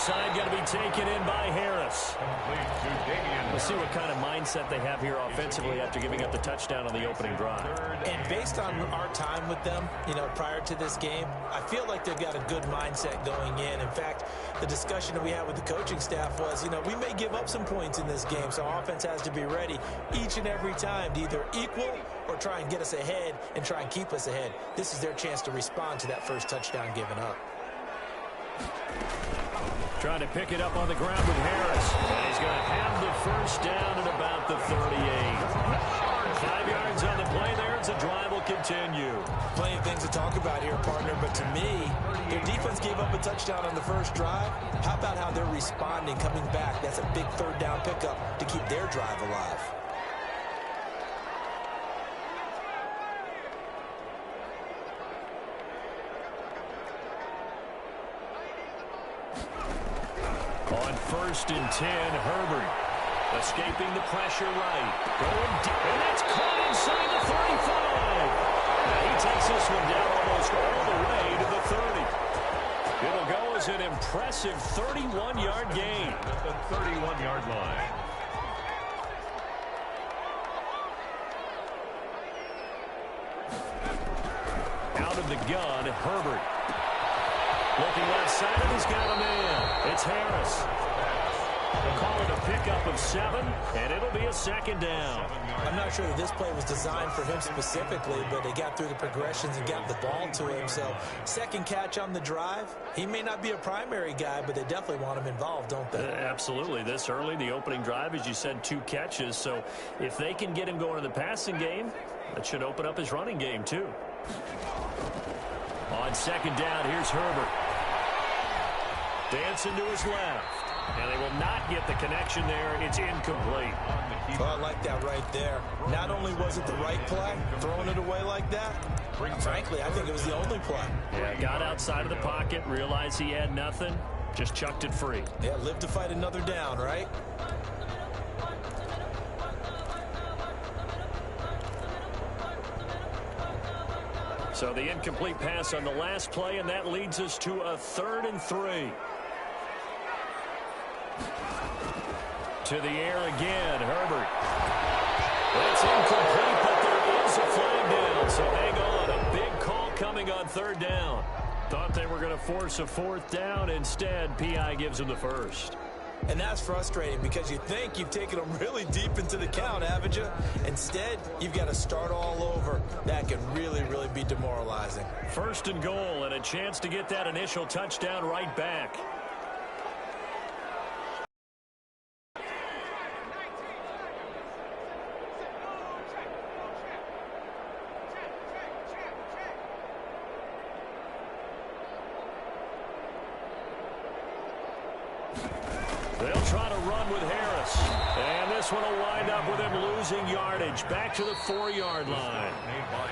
inside, going to be taken in by Harris. Let's see what kind of mindset they have here offensively after giving up the touchdown on the opening drive. And based on our time with them, prior to this game, I feel like they've got a good mindset going in. In fact, the discussion that we had with the coaching staff was, we may give up some points in this game, so our offense has to be ready each and every time to either equal or try and get us ahead and try and keep us ahead. This is their chance to respond to that first touchdown given up. Trying to pick it up on the ground with Harris. And he's going to have the first down at about the 38. 5 yards on the play there as the drive will continue. Plenty of things to talk about here, partner, but to me, their defense gave up a touchdown on the first drive. How about how they're responding, coming back? That's a big third down pickup to keep their drive alive. On 1st and 10, Herbert escaping the pressure right. Going deep, and that's caught inside the 35. Now he takes this one down almost all the way to the 30. It'll go as an impressive 31-yard gain. At the 31-yard line. Out of the gun, Herbert. Looking left side, and he's got a man. It's Harris. They'll call it a pickup of 7, and it'll be a second down. I'm not sure that this play was designed for him specifically, but they got through the progressions and got the ball to him. So, second catch on the drive. He may not be a primary guy, but they definitely want him involved, don't they? Absolutely. This early, the opening drive, as you said, 2 catches. So, if they can get him going in the passing game, that should open up his running game, too. On second down, here's Herbert. Dancing to his left. And they will not get the connection there. It's incomplete. Well, I like that right there. Not only was it the right play, throwing it away like that, frankly, I think it was the only play. Yeah, got outside of the pocket, realized he had nothing, just chucked it free. Yeah, live to fight another down, right? So the incomplete pass on the last play, and that leads us to a 3rd and 3. To the air again, Herbert. That's incomplete, but there is a flag down, so hang on. A big call coming on 3rd down. Thought they were going to force a 4th down. Instead, P.I. gives them the first. And that's frustrating because you think you've taken them really deep into the count, haven't you? Instead, you've got to start all over. That can really, really be demoralizing. 1st and goal, and a chance to get that initial touchdown right back. They'll try to run with Harris. And this one will wind up with him losing yardage back to the 4-yard line.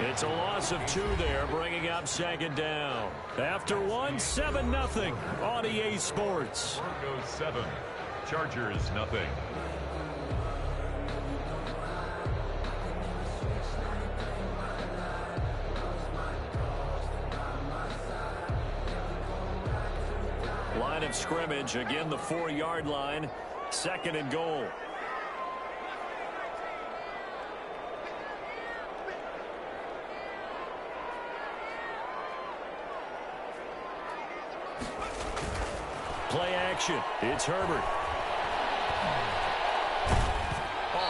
It's a loss of 2 there, bringing up 2nd down. After 1, 7-0 on EA Sports. Broncos 7, Chargers nothing. Line of scrimmage, again the 4-yard line, 2nd and goal. Play action. It's Herbert.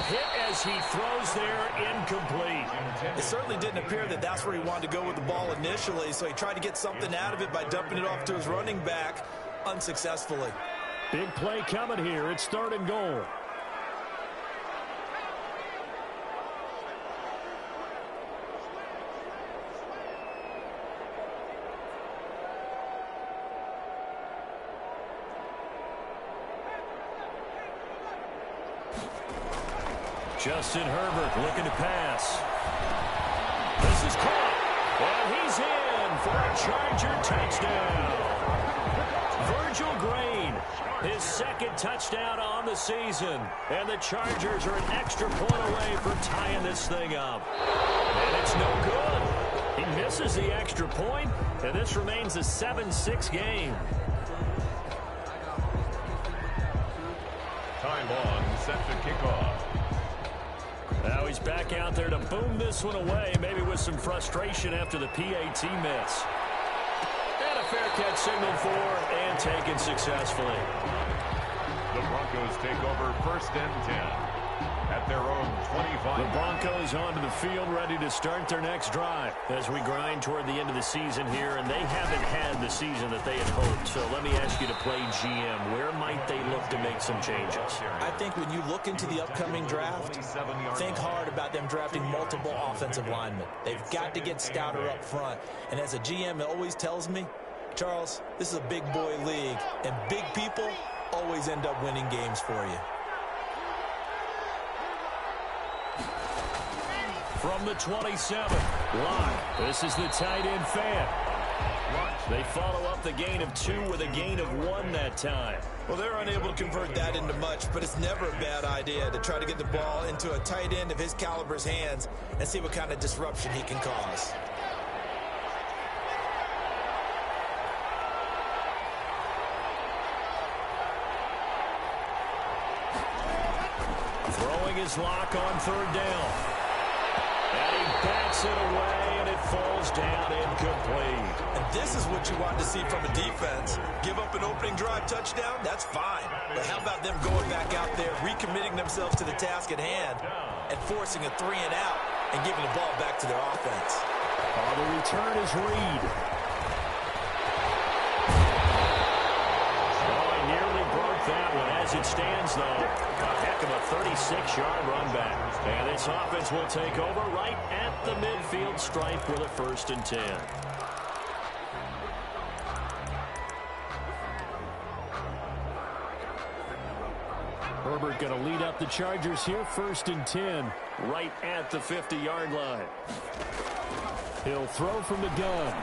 Hit as he throws there, incomplete. It certainly didn't appear that that's where he wanted to go with the ball initially, so he tried to get something out of it by dumping it off to his running back unsuccessfully. Big play coming here. It's 3rd and goal. Justin Herbert looking to pass. This is caught. And he's in for a Charger touchdown. Virgil Green, his 2nd touchdown on the season. And the Chargers are an extra point away from tying this thing up. And it's no good. He misses the extra point, and this remains a 7-6 game. Ty Long set to kick off. Now he's back out there to boom this one away, maybe with some frustration after the PAT miss. And a fair catch signaled for and taken successfully. The Broncos take over 1st and 10 at their own 25. The Broncos onto the field, ready to start their next drive as we grind toward the end of the season here, and they haven't had the season that they had hoped. So let me ask you to play GM. Where might they look to make some changes? I think when you look into the upcoming draft, think hard about them drafting multiple offensive linemen. They've got to get stouter up front. And as a GM, it always tells me, Charles, this is a big boy league, and big people always end up winning games for you. From the 27, Locke. This is the tight end fan. They follow up the gain of 2 with a gain of 1 that time. Well, they're unable to convert that into much, but it's never a bad idea to try to get the ball into a tight end of his caliber's hands and see what kind of disruption he can cause. Throwing his Locke on 3rd down. And he bats it away, and it falls down incomplete. And this is what you want to see from a defense. Give up an opening drive touchdown, that's fine. But how about them going back out there, recommitting themselves to the task at hand, and forcing a 3 and out, and giving the ball back to their offense. The return is Reed. Oh, I nearly broke that one. As it stands, though, a heck of a 36-yard run back. And this offense will take over right at the midfield stripe with a 1st and 10. Herbert going to lead up the Chargers here, 1st and 10, right at the 50-yard line. He'll throw from the gun.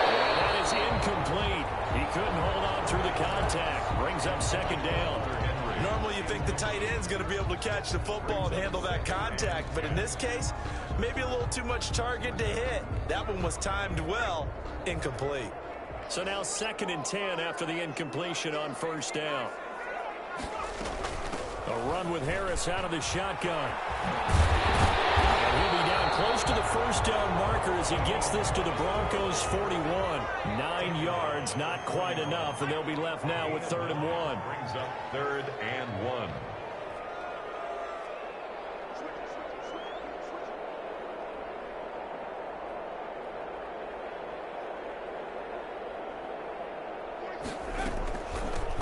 And that is incomplete. He couldn't hold on through the contact. Brings up 2nd down. Normally you think the tight end's going to be able to catch the football and handle that contact, but in this case, maybe a little too much target to hit. That one was timed well, incomplete. So now 2nd and 10 after the incompletion on 1st down. A run with Harris out of the shotgun. And he'll be down close to the 1st down marker as he gets this to the Broncos' 41. 9 yards, not quite enough, and they'll be left now with 3rd and 1. Brings up 3rd and 1.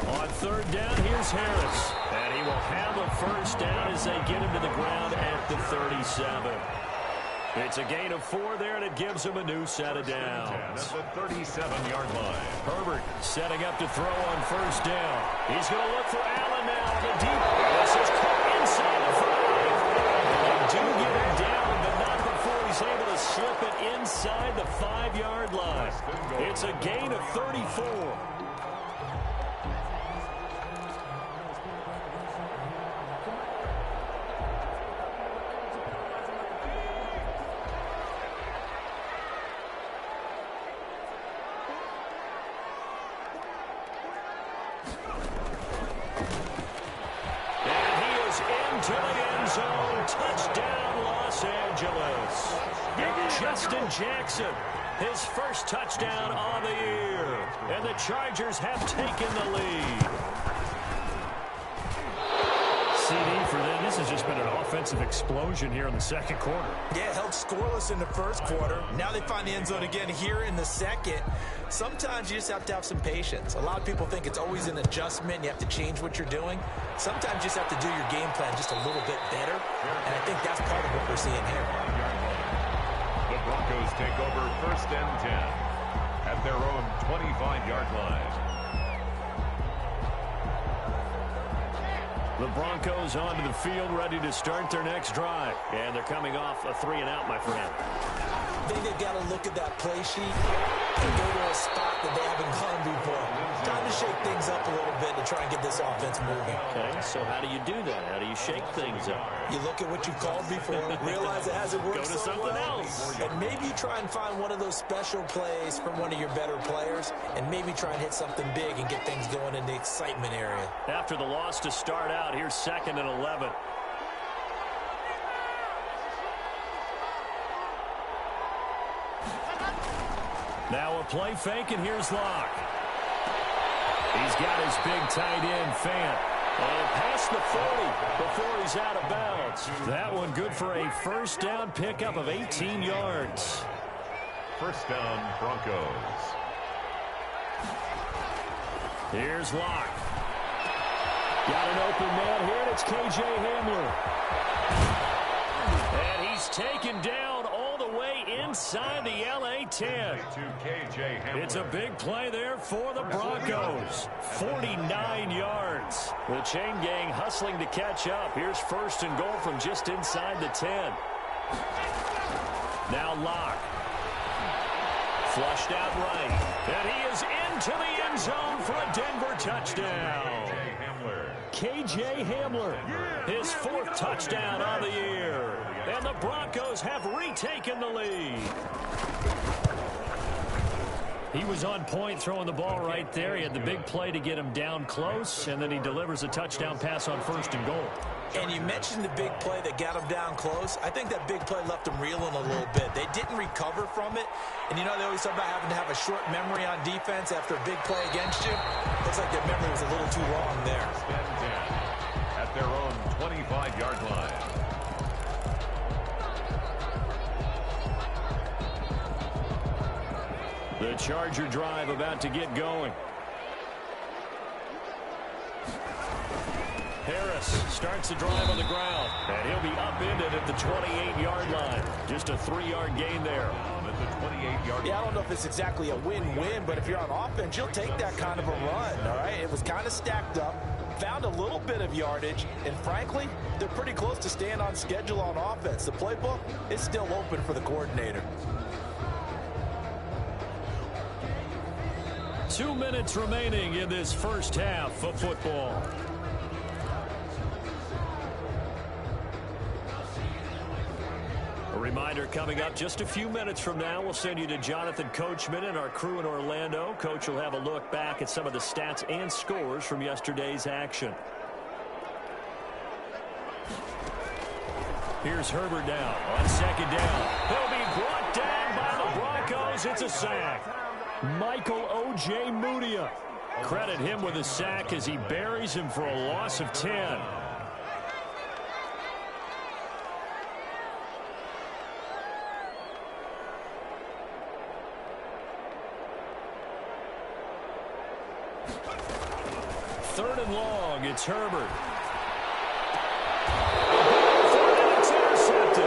On 3rd down, here's Harris. And he will have a 1st down as they get him to the ground at the 37. It's a gain of 4 there, and it gives him a new set of downs. At the 37-yard line. Herbert setting up to throw on 1st down. He's going to look for Allen now. The deep. This is caught inside the 5. They do get him down, but not before he's able to slip it inside the 5-yard line. It's a gain of 34. To the end zone. Touchdown, Los Angeles. Justin Jackson, his 1st touchdown on the year. And the Chargers have taken the lead. CD for them. This has just been an offensive explosion here in the 2nd quarter. Yeah, held scoreless in the 1st quarter. Now they find the end zone again here in the 2nd. Sometimes you just have to have some patience. A lot of people think it's always an adjustment. You have to change what you're doing. Sometimes you just have to do your game plan just a little bit better. And I think that's part of what we're seeing here. The Broncos take over 1st and 10 at their own 25-yard line. The Broncos onto the field, ready to start their next drive. And they're coming off a 3 and out, my friend. I think they've got to look at that play sheet and go to a spot that they haven't gone before. Time to shake things up a little bit to try and get this offense moving. Okay, so how do you do that? How do you shake things up? You look at what you've called before, realize it hasn't worked Go to so something well, else. and maybe you try and find one of those special plays from one of your better players, and maybe try and hit something big and get things going in the excitement area. After the loss to start out, here's 2nd and 11. Now a play fake, and here's Locke. He's got his big tight end, Fant. And past the 40 before he's out of bounds. That one good for a first down pickup of 18 yards. First down, Broncos. Here's Locke. Got an open man here, and it's K.J. Hamler. And he's taken down all the way inside the L.A. 10. It's a big play there for the Broncos. 49 yards. The chain gang hustling to catch up. Here's 1st and goal from just inside the 10. Now Locke. Flushed out right. And he is into the end zone for a Denver touchdown. K.J. Hamler, his 4th touchdown on the year. And the Broncos have retaken the lead. He was on point throwing the ball right there. He had the big play to get him down close, and then he delivers a touchdown pass on 1st and goal. And you mentioned the big play that got him down close. I think that big play left him reeling a little bit. They didn't recover from it. And you know, they always talk about having to have a short memory on defense after a big play against you. Looks like their memory was a little too long there. At their own 25-yard line. The Charger drive about to get going. Harris starts the drive on the ground, and he'll be upended at the 28-yard line. Just a 3-yard gain there. At the 28-yard line. Yeah, I don't know if it's exactly a win-win, but if you're on offense, you'll take that kind of a run, all right? It was kind of stacked up, found a little bit of yardage, and frankly, they're pretty close to staying on schedule on offense. The playbook is still open for the coordinator. 2 minutes remaining in this first half of football. A reminder coming up just a few minutes from now, we'll send you to Jonathan Coachman and our crew in Orlando. Coach will have a look back at some of the stats and scores from yesterday's action. Here's Herbert now on 2nd down. He'll be brought down by the Broncos. It's a sack. Michael O.J. Mudia. Credit him with a sack as he buries him for a loss of 10. Third and long, it's Herbert. It's intercepted.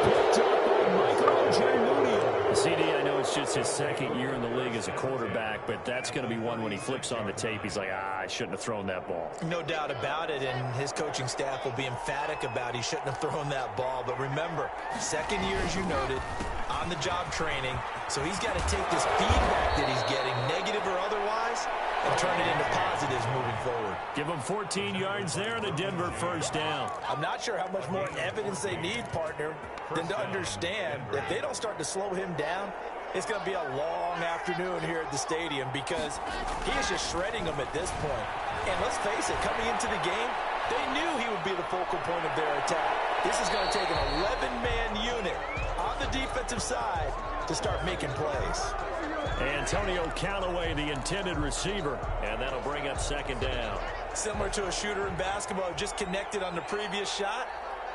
Picked up by Michael O.J. Mudia. CD, I know it's just his 2nd year in the league as a quarterback, but that's going to be one when he flips on the tape, he's like, I shouldn't have thrown that ball. No doubt about it, and his coaching staff will be emphatic about he shouldn't have thrown that ball. But remember, 2nd year, as you noted, on-the-job training, so he's got to take this feedback that he's getting, negative or otherwise, and turn it into positives moving forward. Give him 14 yards there, and a Denver first down. I'm not sure how much more evidence they need, partner, than to understand that if they don't start to slow him down, it's going to be a long afternoon here at the stadium because he is just shredding them at this point. And let's face it, coming into the game, they knew he would be the focal point of their attack. This is going to take an 11-man unit on the defensive side to start making plays. Antonio Callaway, the intended receiver, and that'll bring up 2nd down. Similar to a shooter in basketball, just connected on the previous shot.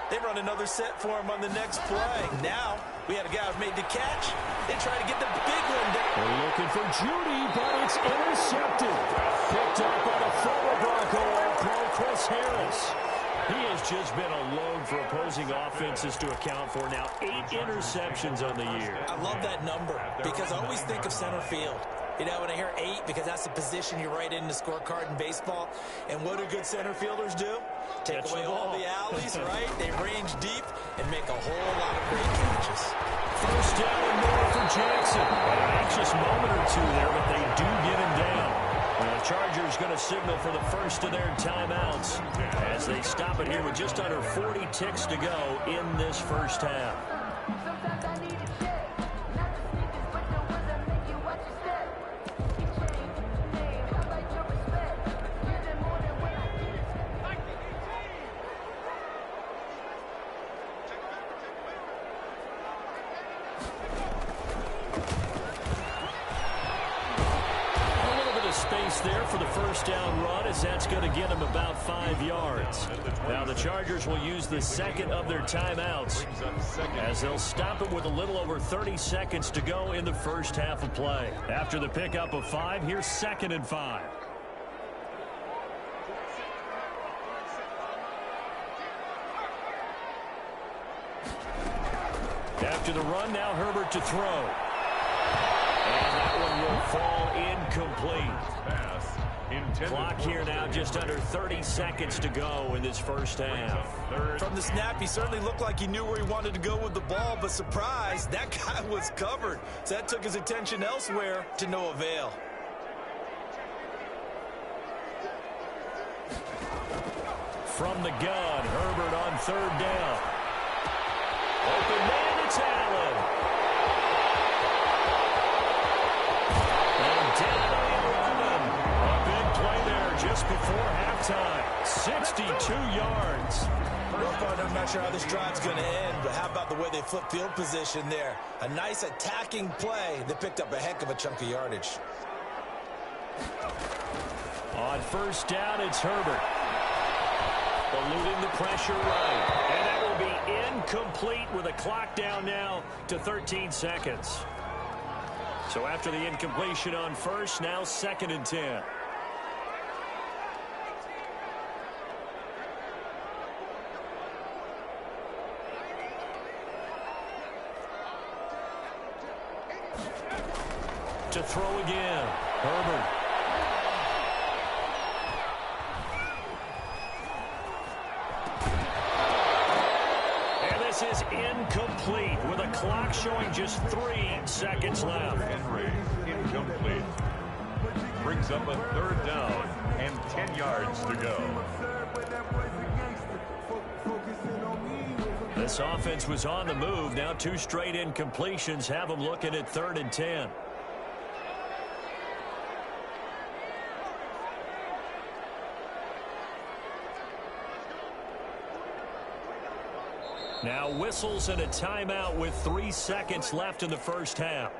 They run another set for him on the next play. Now, we had a guy who made the catch. They try to get the big one down. They're looking for Judy, but it's intercepted. Picked up by the former Bronco All-Pro Chris Harris. He has just been a load for opposing offenses to account for. Now 8 interceptions on the year. I love that number because I always think of center field. You know, when I hear 8, because that's the position you write in the scorecard in baseball. And what do good center fielders do? Take away all the alleys, right? They range deep and make a whole lot of great catches. First down and more for Jackson. An anxious moment or two there, but they do get him down. And the Chargers going to signal for the first of their timeouts as they stop it here with just under 40 ticks to go in this first half. space there for the first down run, as that's going to get him about 5 yards. Now the Chargers will use the second of their timeouts, as they'll stop it with a little over 30 seconds to go in the first half of play. After the pickup of 5, here's 2nd and 5. After the run, now Herbert to throw. And that one will fall incomplete. Clock here now, just under 30 seconds to go in this first half. From the snap, he certainly looked like he knew where he wanted to go with the ball, but surprise, that guy was covered. So that took his attention elsewhere to no avail. From the gun, Herbert on 3rd down. Open man, it's Allen. And down to 11. A big play there just before halftime. 62 yards. Well, partner, I'm not sure how this drive's going to end, but how about the way they flip field position there? A nice attacking play that picked up a heck of a chunk of yardage. On 1st down, it's Herbert. Eluding the pressure right. And that will be incomplete with a clock down now to 13 seconds. So after the incompletion on 1st, now 2nd and 10. To throw again, Herbert. Is incomplete with a clock showing just 3 seconds left. Henry, incomplete. Brings up a 3rd down and 10 yards to go. This offense was on the move. Now 2 straight incompletions have them looking at 3rd and 10. Now whistles and a timeout with 3 seconds left in the first half.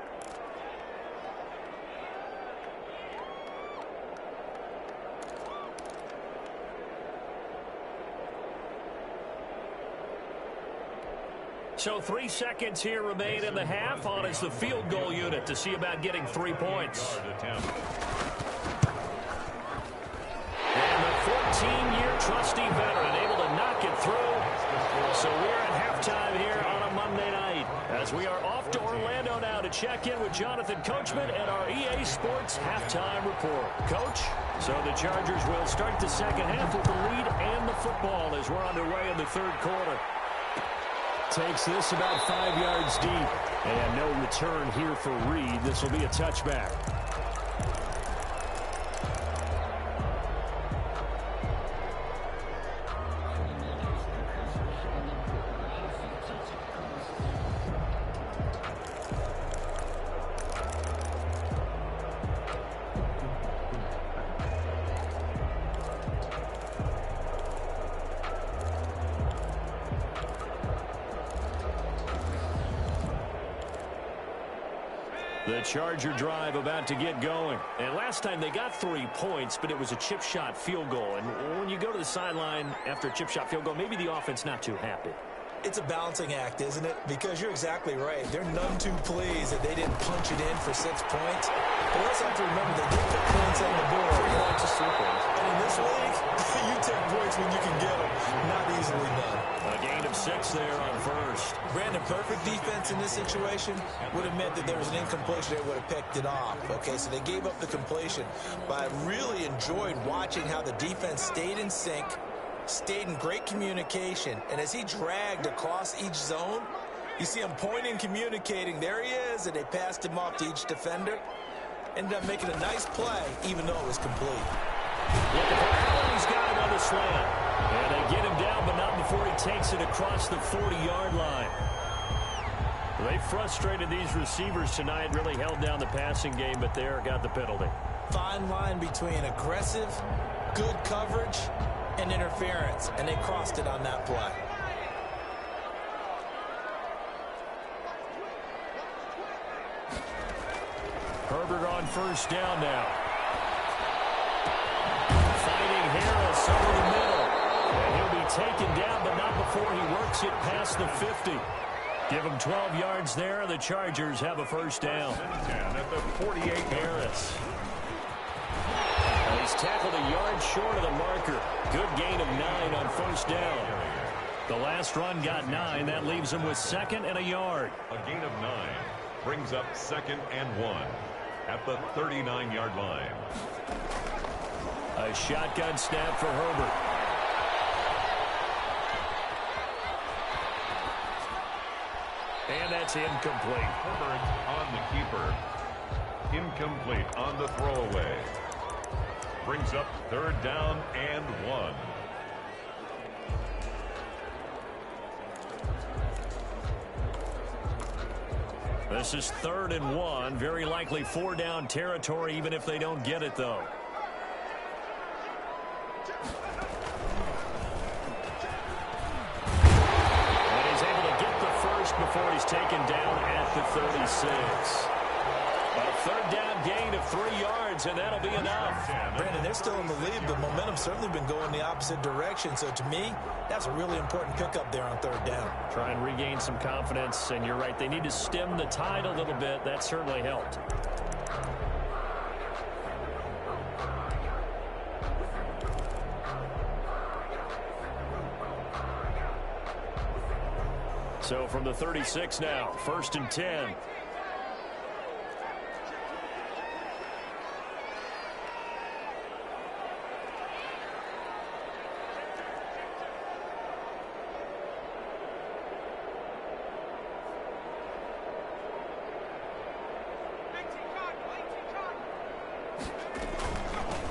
So 3 seconds here remain in the half. On is the field goal unit to see about getting 3 points. And the 14-year trusty veteran able to knock it through. So we're at halftime here on a Monday night, as we are off to Orlando now to check in with Jonathan Coachman and our EA Sports halftime report. Coach, so the Chargers will start the second half with the lead and the football as we're underway in the 3rd quarter. Takes this about 5 yards deep, and no return here for Reed. This will be a touchback. The Charger drive about to get going. And last time they got 3 points, but it was a chip shot field goal. And when you go to the sideline after a chip shot field goal, maybe the offense not too happy. It's a balancing act, isn't it? Because you're exactly right. They're none too pleased that they didn't punch it in for 6 points. But we also have to remember they did put points on the board. And in this league, you take points when you can get them. Not easily done. A gain of 6 there on 1st. Brandon, perfect defense in this situation would have meant that there was an incompletion. They would have picked it off. Okay, so they gave up the completion. But I really enjoyed watching how the defense stayed in sync, stayed in great communication, and as he dragged across each zone, you see him pointing, communicating. There he is, and they passed him off to each defender. Ended up making a nice play, even though it was complete. Looking for Allen, he's got him on the slant. And they get him down, but not before he takes it across the 40-yard line. They frustrated these receivers tonight, really held down the passing game, but there got the penalty. Fine line between aggressive, good coverage, and interference, and they crossed it on that play. Herbert on 1st down now. taken down, but not before he works it past the 50. Give him 12 yards there. The Chargers have a first down. 10 at the 48. Harris. He's tackled a yard short of the marker. Good gain of 9 on first down. The last run got 9. That leaves him with 2nd and a yard. A gain of 9 brings up 2nd and 1 at the 39-yard line. A shotgun snap for Herbert. And that's incomplete. Herbert on the keeper. Incomplete on the throwaway. Brings up 3rd down and 1. This is 3rd and 1. Very likely 4-down territory, even if they don't get it, though. And he's able to get the first before he's taken down at the 36. A 3rd down gain of 3 yards, and that'll be enough. Brandon, they're still in the lead, but momentum's certainly been going the opposite direction. So to me, that's a really important pickup there on 3rd down. Try and regain some confidence, and you're right. They need to stem the tide a little bit. That certainly helped. So from the 36 now, 1st and 10.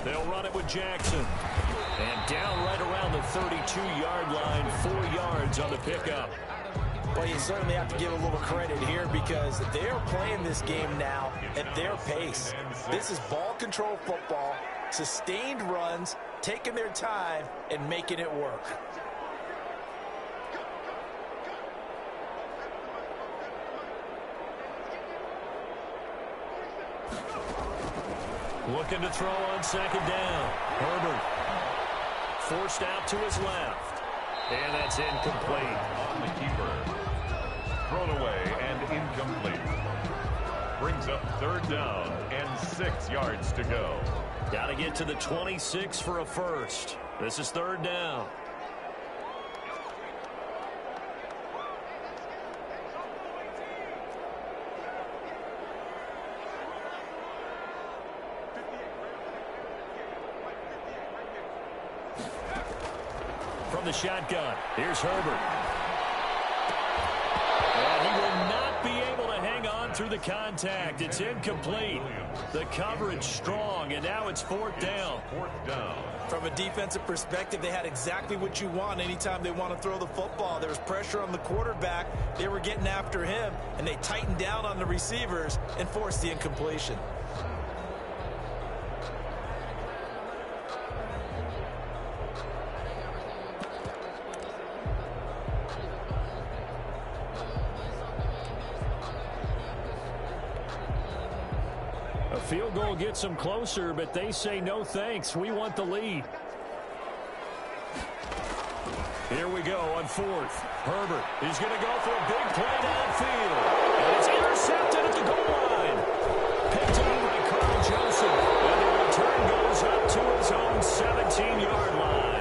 They'll run it with Jackson. And down right around the 32-yard line, 4 yards on the pickup. Well, you certainly have to give a little credit here because they're playing this game now at their pace. This is ball control football, sustained runs, taking their time, and making it work. Looking to throw on 2nd down. Herbert forced out to his left. And that's incomplete. On the keeper. Thrown away and incomplete. Brings up 3rd down and 6 yards to go. Got to get to the 26 for a first. This is 3rd down. From the shotgun, here's Herbert. And he will not be able to hang on through the contact. It's incomplete. The coverage strong, and now it's 4th down. 4th down. From a defensive perspective, they had exactly what you want anytime they want to throw the football. There was pressure on the quarterback. They were getting after him, and they tightened down on the receivers and forced the incompletion. Field goal gets them closer, but they say no thanks. We want the lead. Here we go on 4th. Herbert is going to go for a big play downfield. And it's intercepted at the goal line. Picked up by Carl Joseph. And the return goes up to his own 17-yard line.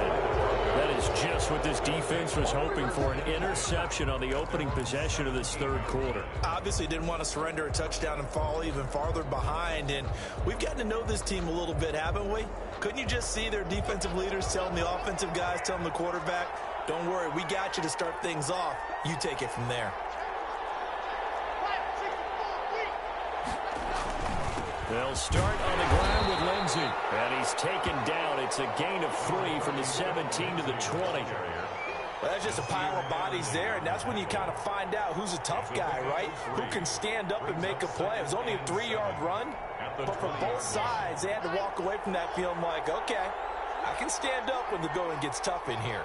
That is just what this defense was hoping for, an interception on the opening possession of this 3rd quarter. Obviously didn't want to surrender a touchdown and fall even farther behind, and we've gotten to know this team a little bit, haven't we? Couldn't you just see their defensive leaders telling the offensive guys, telling the quarterback, don't worry, we got you to start things off. You take it from there. They'll start on the ground with Lindsey. And he's taken down. It's a gain of 3 from the 17 to the 20. Well, that's just a pile of bodies there, and that's when you kind of find out who's a tough guy, right? Who can stand up and make a play. It was only a 3-yard run, but for both sides, they had to walk away from that feeling like, okay, I can stand up when the going gets tough in here.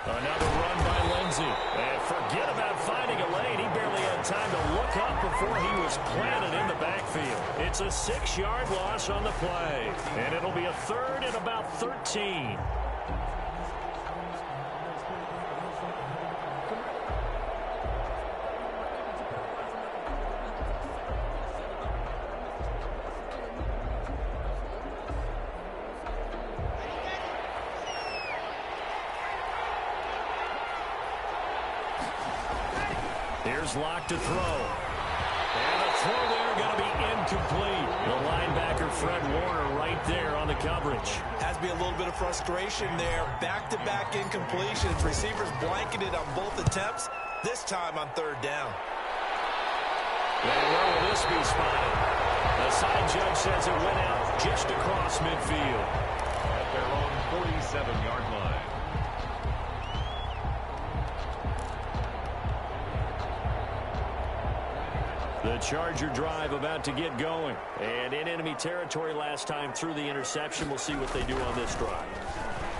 Another run by Lindsey. And forget about finding a lane. He barely had time to look up before he was planted in the backfield. It's a 6-yard loss on the play. And it'll be a 3rd and about 13. Here's Locke to throw. And the throw there going to be incomplete. The linebacker, Fred Warner, right there on the coverage. Has to be a little bit of frustration there. Back-to-back incompletions. Receivers blanketed on both attempts, this time on third down. And where will this be spotted? The side judge says it went out just across midfield. At their own 47-yard line. The Charger drive about to get going. And in enemy territory last time through the interception. We'll see what they do on this drive.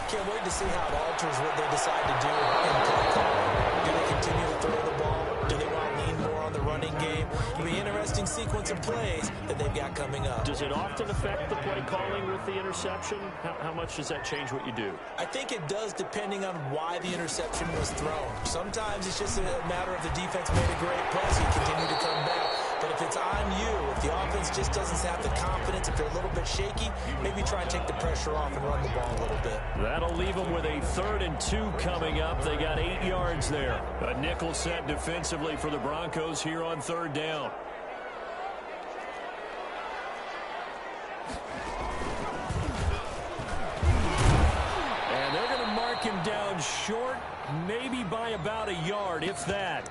Can't wait to see how it alters what they decide to do in play calling. Do they continue to throw the ball? Do they want to lean more on the running game? It'll be an interesting sequence of plays that they've got coming up. Does it often affect the play calling with the interception? How much does that change what you do? I think it does depending on why the interception was thrown. Sometimes it's just a matter of the defense made a great play, so you continue to come back. But if it's on you, if the offense just doesn't have the confidence, if they're a little bit shaky, maybe try and take the pressure off and run the ball a little bit. That'll leave them with a 3rd and 2 coming up. They got 8 yards there. A nickel set defensively for the Broncos here on 3rd down. And they're going to mark him down short, maybe by about a yard, if that.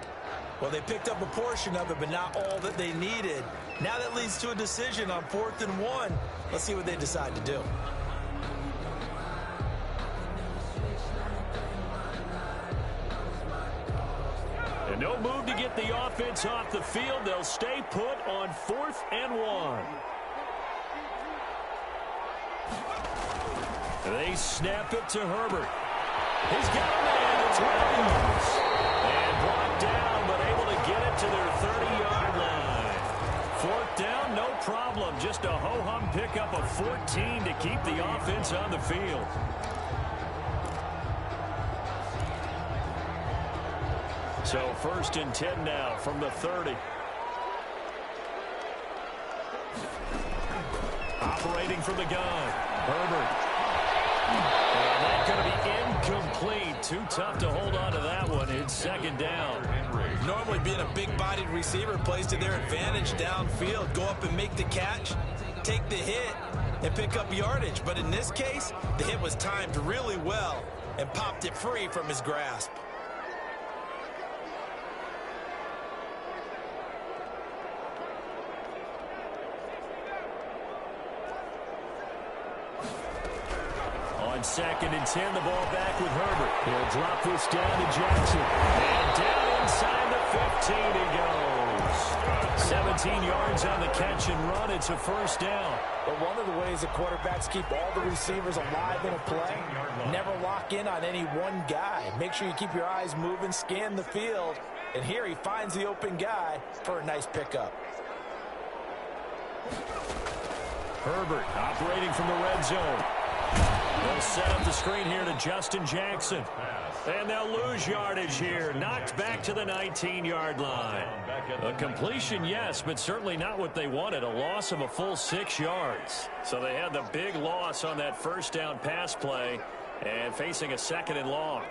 Well, they picked up a portion of it, but not all that they needed. Now that leads to a decision on 4th and 1. Let's see what they decide to do. And no move to get the offense off the field. They'll stay put on 4th and 1. They snap it to Herbert. He's got a man. It's Williams. And brought down, but able to get it to their 30-yard line. 4th down, no problem. Just a ho-hum pickup of 14 to keep the offense on the field. So 1st and 10 now from the 30. Operating from the gun. Herbert. And that's going to be incomplete. Too tough to hold on to that one. It's 2nd down. Normally being a big-bodied receiver plays to their advantage downfield. Go up and make the catch, take the hit, and pick up yardage. But in this case, the hit was timed really well and popped it free from his grasp. On 2nd and 10, the ball back with Herbert. He'll drop this down to Jackson. And down inside the 15 he goes. 17 yards on the catch and run. It's a 1st down. But one of the ways that quarterbacks keep all the receivers alive in a play, never lock in on any one guy. Make sure you keep your eyes moving, scan the field. And here he finds the open guy for a nice pickup. Herbert operating from the red zone. They'll set up the screen here to Justin Jackson. And they'll lose yardage here. Knocked back to the 19-yard line. A completion, yes, but certainly not what they wanted. A loss of a full 6 yards. So they had the big loss on that 1st down pass play and facing a 2nd and long.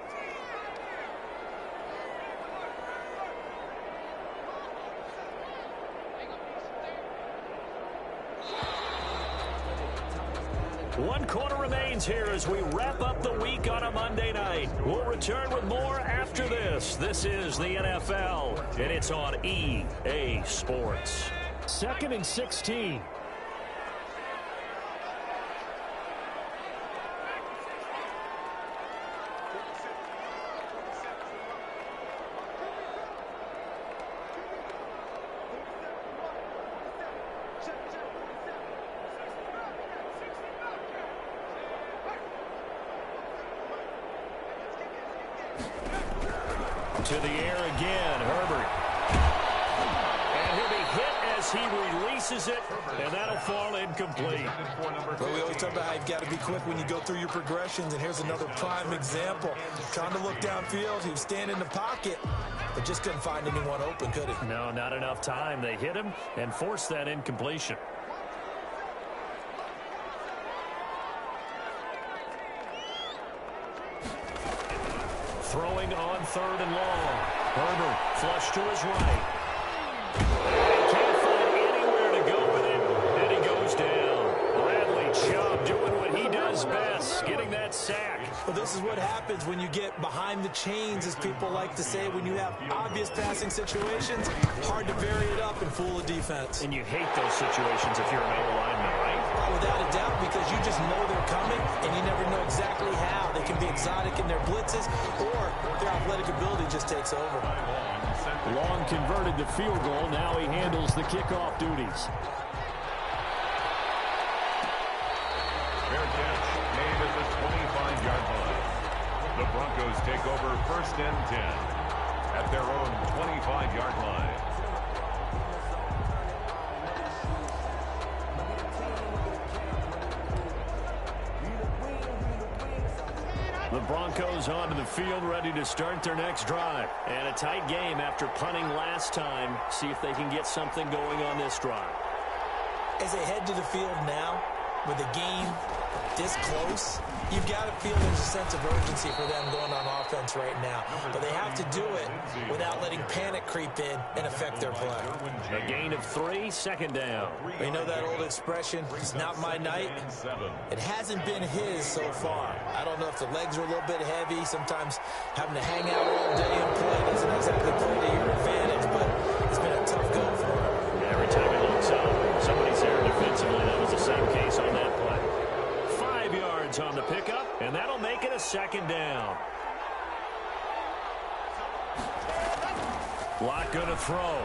One quarter remains here as we wrap up the week on a Monday night. We'll return with more after this. This is the NFL, and it's on EA Sports. 2nd and 16. To the air again, Herbert. And he'll be hit as he releases it, and that'll fall incomplete. Well, we always talk about how you've got to be quick when you go through your progressions, and here's another prime example. Trying to look downfield, he was standing in the pocket, but just couldn't find anyone open, could he? No, not enough time. They hit him and forced that incompletion. Throwing on 3rd and long. Herbert flush to his right. And he can't find anywhere to go with it. And he goes down. Bradley Chubb doing what he does best, getting that sack. Well, this is what happens when you get behind the chains, as people like to say. When you have obvious passing situations, hard to vary it up and fool the defense. And you hate those situations if you're an O-lineman, right? Oh, without a doubt, because you just know they're coming, and you never know exactly how. They can be exotic in their blitzes, or their athletic ability just takes over. Long converted the field goal. Now he handles the kickoff duties. Fair catch made at the 25-yard line. The Broncos take over 1st and 10 at their own 25-yard line. The Broncos onto the field, ready to start their next drive. And a tight game after punting last time. See if they can get something going on this drive. As they head to the field now, with the game this close, you've got to feel there's a sense of urgency for them going on offense right now. But they have to do it without letting panic creep in and affect their play. A gain of 3, 2nd down. You know that old expression, it's not my night? It hasn't been his so far. I don't know if the legs are a little bit heavy. Sometimes having to hang out all day and play doesn't exactly play to your advantage, but it's been a tough go for him. Every time he looks up, somebody's there defensively. That was the same case on that play. 5 yards on the pickup, and that'll make it a 2nd down. Locke going to throw.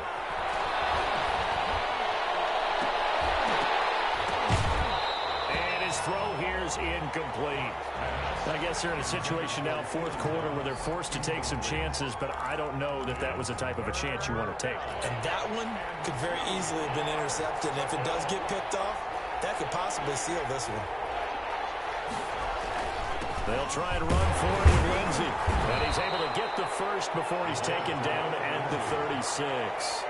And his throw here is incomplete. I guess they're in a situation now, 4th quarter, where they're forced to take some chances, but I don't know that that was the type of a chance you want to take. And that one could very easily have been intercepted. And if it does get picked off, that could possibly seal this one. They'll try and run for it with Lindsey. And he's able to get the first before he's taken down at the 36.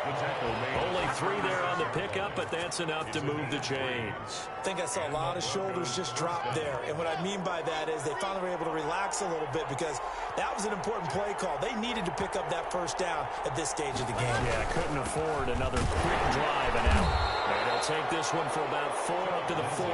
Only 3 there on the pickup, but that's enough to move the chains. I think I saw a lot of shoulders just drop there. And what I mean by that is they finally were able to relax a little bit because that was an important play call. They needed to pick up that 1st down at this stage of the game. Yeah, couldn't afford another quick drive and out. And they'll take this one for about 4 up to the 40.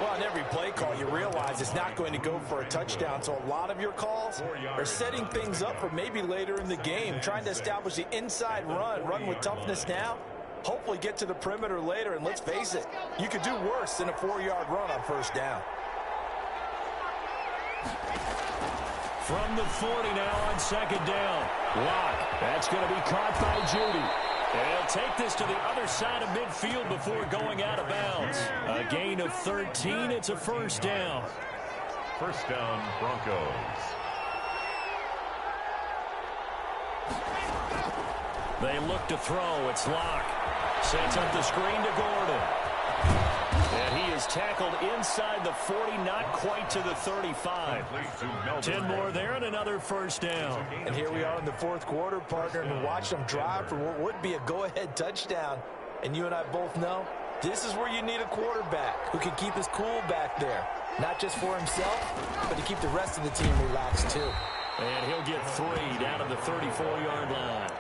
Well, on every play call, you realize it's not going to go for a touchdown. So a lot of your calls are setting things up for maybe later in the game, trying to establish the inside run with toughness now, hopefully get to the perimeter later. And let's face it, you could do worse than a 4-yard run on 1st down. From the 40 now on 2nd down. Locke, that's going to be caught by Judy. And he'll take this to the other side of midfield before going out of bounds. A gain of 13. It's a 1st down. 1st down, Broncos. They look to throw. It's Locke. Sets up the screen to Gordon. And he is tackled inside the 40, not quite to the 35. 10 more there and another 1st down. And here we are in the 4th quarter, partner, and watch them drive for what would be a go-ahead touchdown. And you and I both know this is where you need a quarterback who can keep his cool back there. Not just for himself, but to keep the rest of the team relaxed too. And he'll get 3 down to the 34-yard line.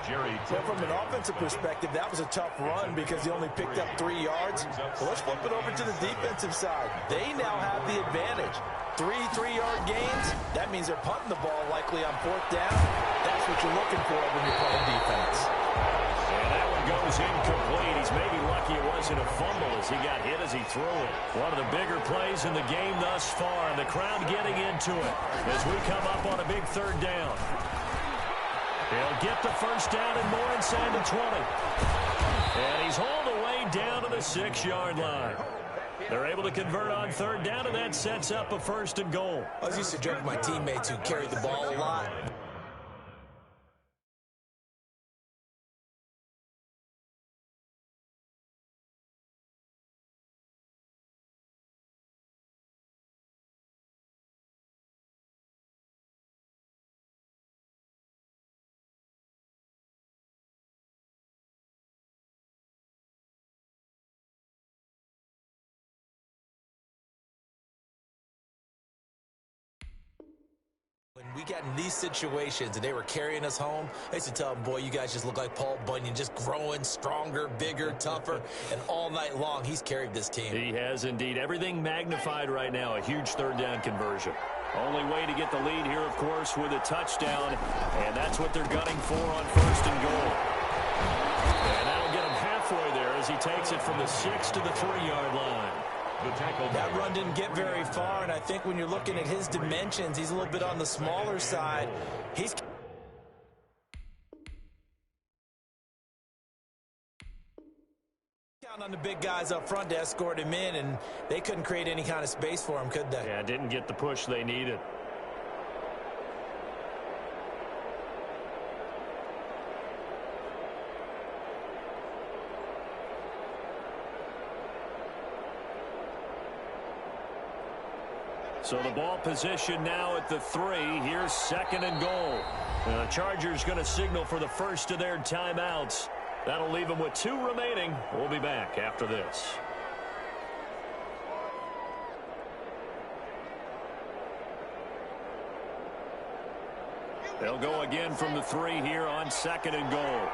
Well, from an offensive perspective, that was a tough run because he only picked up 3 yards. Well, let's flip it over to the defensive side. They now have the advantage. 3 3-yard gains, that means they're punting the ball likely on 4th down. That's what you're looking for when you're playing defense. And that one goes incomplete. He's maybe lucky it wasn't a fumble as he got hit as he threw it. One of the bigger plays in the game thus far, and the crowd getting into it as we come up on a big 3rd down. He'll get the 1st down and more inside the 20. And he's hauled away down to the 6-yard line. They're able to convert on 3rd down, and that sets up a 1st and goal. I was used to joke with my teammates who carried the ball a lot. When we got in these situations and they were carrying us home, I used to tell them, boy, you guys just look like Paul Bunyan, just growing stronger, bigger, tougher, and all night long he's carried this team. He has indeed. Everything magnified right now, a huge third down conversion. Only way to get the lead here, of course, with a touchdown, and that's what they're gunning for on 1st and goal. And that'll get him halfway there as he takes it from the 6 to the 3-yard line. That run didn't get very far, and I think when you're looking at his dimensions, he's a little bit on the smaller side. He's counting on the big guys up front to escort him in, and they couldn't create any kind of space for him, could they? Yeah, didn't get the push they needed. So the ball position now at the 3. Here's 2nd and goal. The Chargers going to signal for the first of their timeouts. That'll leave them with 2 remaining. We'll be back after this. They'll go again from the 3 here on 2nd and goal.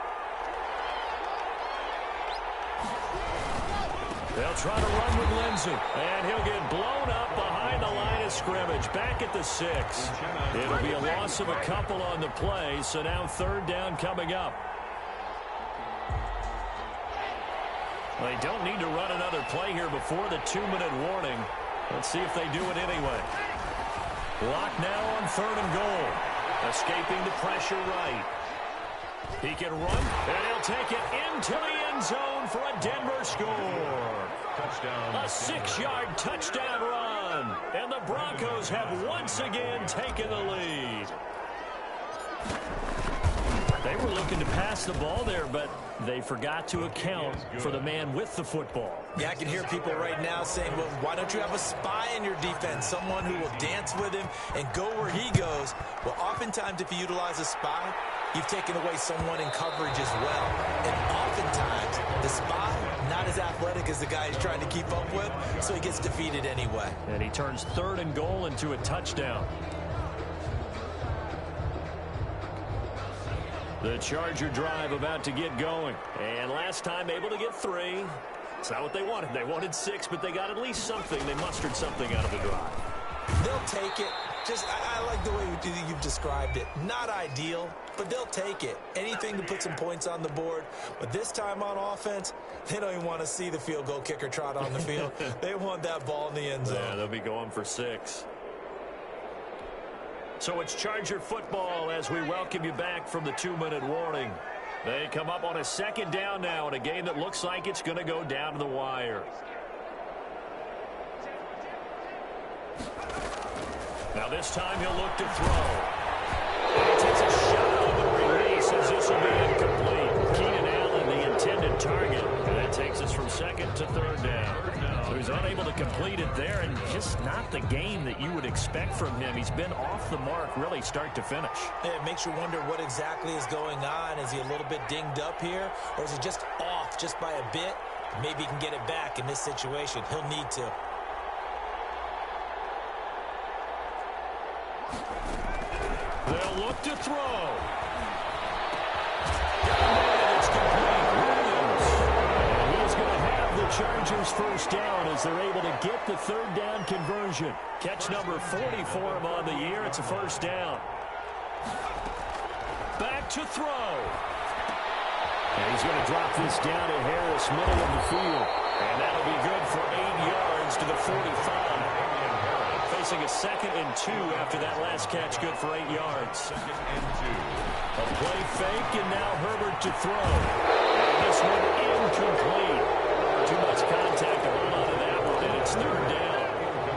They'll try to run with Lindsay, and he'll get blown up behind the line of scrimmage, back at the 6. It'll be a loss of a couple on the play, so now 3rd down coming up. They don't need to run another play here before the 2-minute warning. Let's see if they do it anyway. Lock now on 3rd and goal. Escaping the pressure right. He can run, and he'll take it into the end zone for a Denver score. Touchdown. A 6-yard touchdown run. And the Broncos have once again taken the lead. They were looking to pass the ball there, but they forgot to account for the man with the football. Yeah, I can hear people right now saying, well, why don't you have a spy in your defense, someone who will dance with him and go where he goes? Well, oftentimes if you utilize a spy, you've taken away someone in coverage as well. And oftentimes, the spy, not as athletic as the guy he's trying to keep up with, so he gets defeated anyway. And he turns 3rd and goal into a touchdown. The Charger drive about to get going. And last time able to get 3. It's not what they wanted. They wanted 6, but they got at least something. They mustered something out of the drive. They'll take it. I like the way you've described it. Not ideal, but they'll take it. Anything to put some points on the board. But this time on offense, they don't even want to see the field goal kicker trot on the field. They want that ball in the end zone. Yeah, they'll be going for 6. So it's Charger football as we welcome you back from the 2-minute warning. They come up on a 2nd down now in a game that looks like it's going to go down to the wire. Now this time he'll look to throw. And he takes a shot on the release as this will be incomplete. Keenan Allen, the intended target. And that takes us from 2nd to 3rd down. So he's unable to complete it there, and just not the game that you would expect from him. He's been off the mark really start to finish. Yeah, it makes you wonder what exactly is going on. Is he a little bit dinged up here, or is he just off just by a bit? Maybe he can get it back in this situation. He'll need to. They'll look to throw. And it's complete. Williams. And he's going to have the Chargers first down as they're able to get the 3rd down conversion. Catch number 40 for him on the year. It's a first down. Back to throw. And he's going to drop this down to Harris, middle of the field. And that'll be good for 8 yards to the 45. Facing a 2nd and 2 after that last catch, good for 8 yards. 2nd and 2. A play fake, and now Herbert to throw. And this one incomplete. Too much contact to hold on to that one, and it's 3rd down.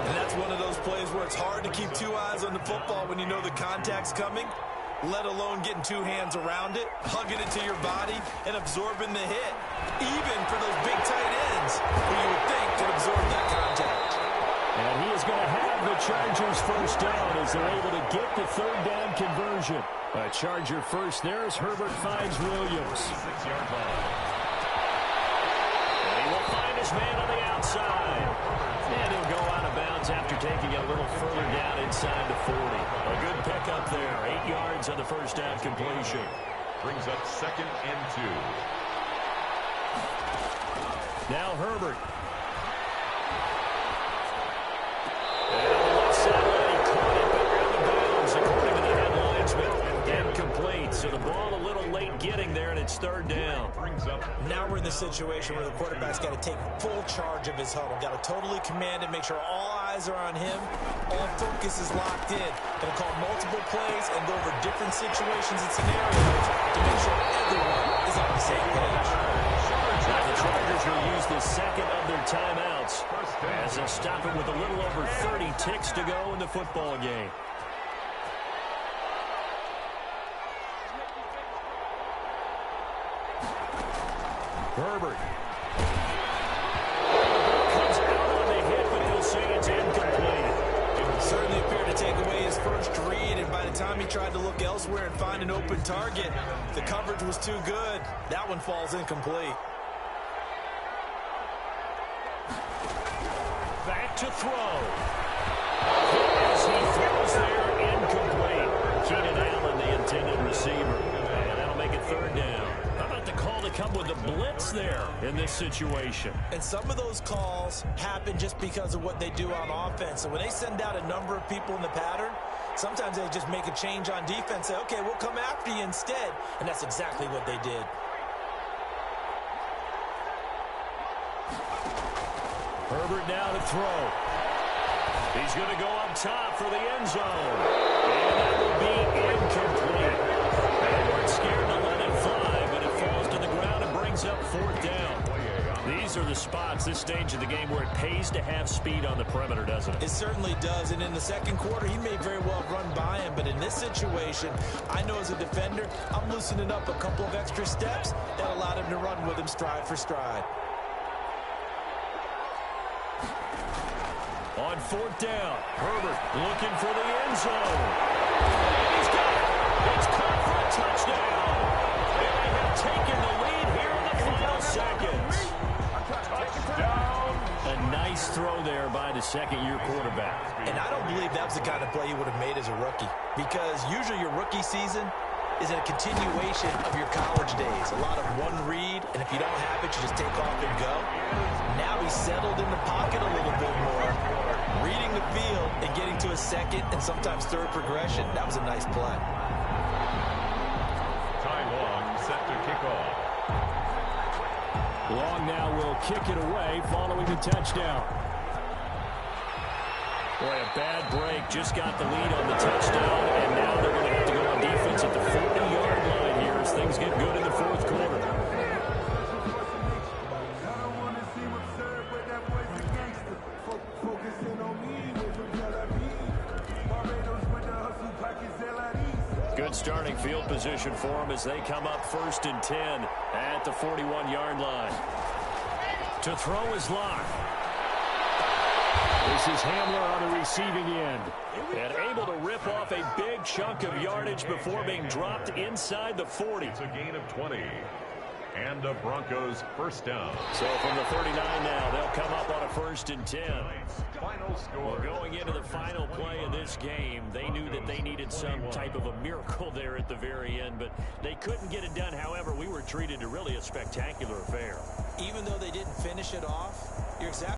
And that's one of those plays where it's hard to keep 2 eyes on the football when you know the contact's coming, let alone getting 2 hands around it, hugging it to your body, and absorbing the hit. Even for those big tight ends, who you would think could absorb that contact. And he is going to have the Chargers first down as they're able to get the 3rd down conversion. A Charger first there as Herbert finds Williams. 6-yard line. And he will find his man on the outside. And he'll go out of bounds yards after taking it a little further down inside the 40. A good pickup there. 8 yards on the first down completion. Brings up 2nd and 2. Now Herbert. And on the left sideline, he caught it, but out of bounds, according to the headlines, but incomplete. So the ball a little late getting there, and it's 3rd down. Now we're in the situation where the quarterback's got to take full charge of his huddle. Got to totally command it, make sure all eyes are on him. All focus is locked in. Going to call multiple plays and go over different situations and scenarios to make sure everyone is on the same page. Now the Chargers will use the second of their timeouts as they stop it with a little over 30 ticks to go in the football game. Herbert. Comes out on the hit, but they'll say it's incomplete. It certainly appeared to take away his first read, and by the time he tried to look elsewhere and find an open target, the coverage was too good. That one falls incomplete. Back to throw. As he throws there, incomplete. Keenan Allen, the intended receiver. And that'll make it 3rd down. How about the call to come with the blitz there in this situation? And some of those calls happen just because of what they do on offense. So when they send out a number of people in the pattern, sometimes they just make a change on defense, say, okay, we'll come after you instead. And that's exactly what they did. Herbert now to throw. He's going to go up top for the end zone. And that will be incomplete. They weren't scared to let it fly, but it falls to the ground and brings up 4th down. These are the spots, this stage of the game, where it pays to have speed on the perimeter, doesn't it? It certainly does, and in the second quarter, he may very well run by him, but in this situation, I know as a defender, I'm loosening up a couple of extra steps that allowed him to run with him stride for stride. On 4th down, Herbert looking for the end zone. And he's got it. It's caught for a touchdown. And they have taken the lead here in the final seconds. Touchdown. A nice throw there by the second-year quarterback. And I don't believe that was the kind of play he would have made as a rookie, because usually your rookie season is a continuation of your college days. A lot of one read, and if you don't have it, you just take off and go. Now he's settled in the pocket a little bit more, reading the field and getting to a second and sometimes third progression. That was a nice play. Ty Long set to kick off. Long now will kick it away following the touchdown. Boy, a bad break. Just got the lead on the touchdown, and now they're going to have to go on defense at the 40-yard line here as things get good in the 4th quarter. Good starting field position for them as they come up 1st and 10 at the 41-yard line. To throw is Locke. This is Hamler on the receiving end. And able to rip off a big chunk of yardage before being dropped inside the 40. It's a gain of 20. And the Broncos 1st down. So from the 39 now, they'll come up on a 1st and 10. Final score. Well, going into the final play of this game, they knew that they needed some type of a miracle there at the very end, but they couldn't get it done. However, we were treated to really a spectacular affair. Even though they didn't finish it off, you're exactly